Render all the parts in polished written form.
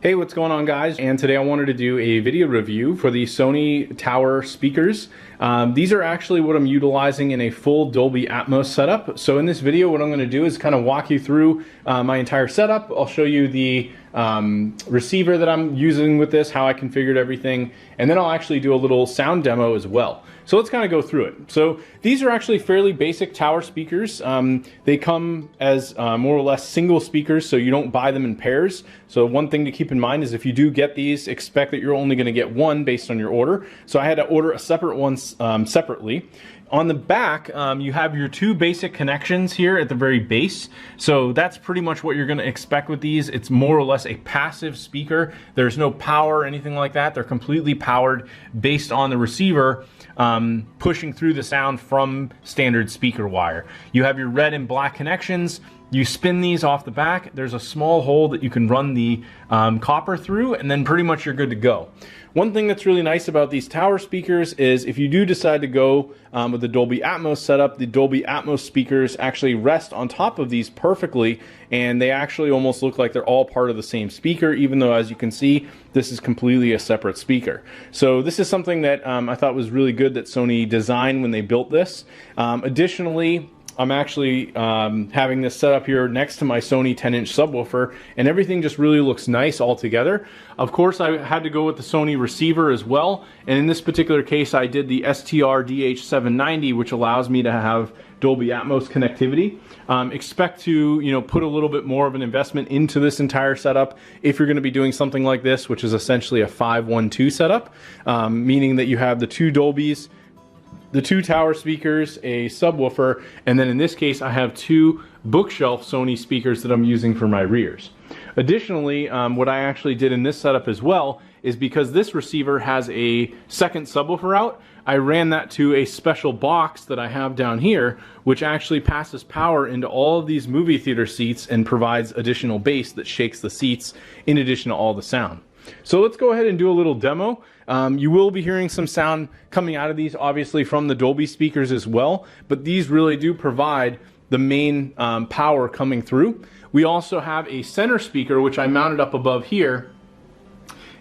Hey, what's going on, guys? And today I wanted to do a video review for the Sony Tower speakers. These are actually what I'm utilizing in a full Dolby Atmos setup. So in this video, what I'm going to do is kind of walk you through my entire setup. I'll show you the receiver that I'm using with this, how I configured everything, and then I'll actually do a little sound demo as well. So let's kind of go through it. So these are actually fairly basic Tower speakers. They come as more or less single speakers, so you don't buy them in pairs. So one thing to keep in mind is if you do get these, expect that you're only going to get one based on your order. So I had to order a separate one separately. On the back, you have your two basic connections here at the very base. So that's pretty much what you're going to expect with these. It's more or less a passive speaker. There's no power or anything like that. They're completely powered based on the receiver pushing through the sound from standard speaker wire. You have your red and black connections. You spin these off the back. There's a small hole that you can run the copper through, and then pretty much you're good to go. One thing that's really nice about these Tower speakers is if you do decide to go with the Dolby Atmos setup, the Dolby Atmos speakers actually rest on top of these perfectly, and they actually almost look like they're all part of the same speaker, even though, as you can see, this is completely a separate speaker. So this is something that I thought was really good that Sony designed when they built this. Additionally, I'm actually having this set up here next to my Sony 10-inch subwoofer, and everything just really looks nice all together. Of course, I had to go with the Sony receiver as well, and in this particular case, I did the STR-DH790, which allows me to have Dolby Atmos connectivity. Expect to put a little bit more of an investment into this entire setup if you're going to be doing something like this, which is essentially a 5-1-2 setup, meaning that you have the two Dolbys, the two Tower speakers, a subwoofer, and then in this case I have two bookshelf Sony speakers that I'm using for my rears. Additionally, what I actually did in this setup as well is because this receiver has a second subwoofer out, I ran that to a special box that I have down here, which actually passes power into all of these movie theater seats and provides additional bass that shakes the seats in addition to all the sound. So let's go ahead and do a little demo. You will be hearing some sound coming out of these, obviously from the Dolby speakers as well, but these really do provide the main power coming through. We also have a center speaker, which I mounted up above here.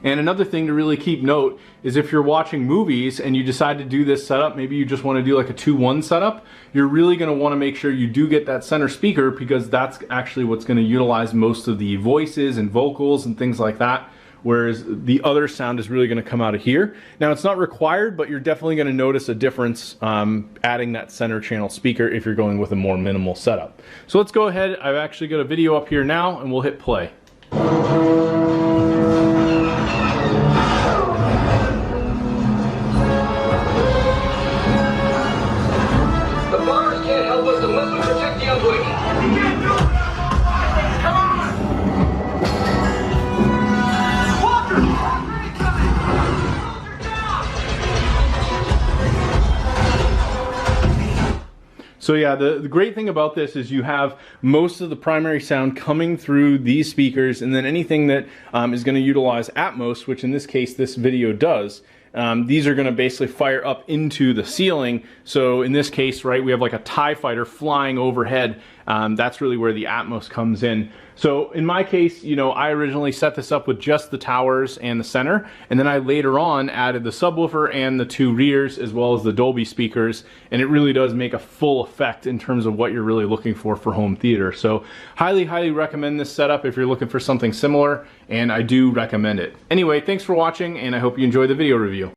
And another thing to really keep note is if you're watching movies and you decide to do this setup, maybe you just want to do like a 2-1 setup, you're really going to want to make sure you do get that center speaker, because that's actually what's going to utilize most of the voices and vocals and things like that, whereas the other sound is really going to come out of here. Now, it's not required, but you're definitely going to notice a difference adding that center channel speaker if you're going with a more minimal setup. So let's go ahead. I've actually got a video up here now, and we'll hit play. The bombers can't help us unless we protect the unblinking. So yeah, the great thing about this is you have most of the primary sound coming through these speakers, and then anything that is going to utilize Atmos, which in this case this video does, these are going to basically fire up into the ceiling. So in this case, right, we have like a TIE fighter flying overhead. That's really where the Atmos comes in. So in my case, I originally set this up with just the towers and the center, and then I later on added the subwoofer and the two rears as well as the Dolby speakers, and it really does make a full effect in terms of what you're really looking for home theater. So highly recommend this setup if you're looking for something similar, and I do recommend it. Anyway, thanks for watching, and I hope you enjoy the video review.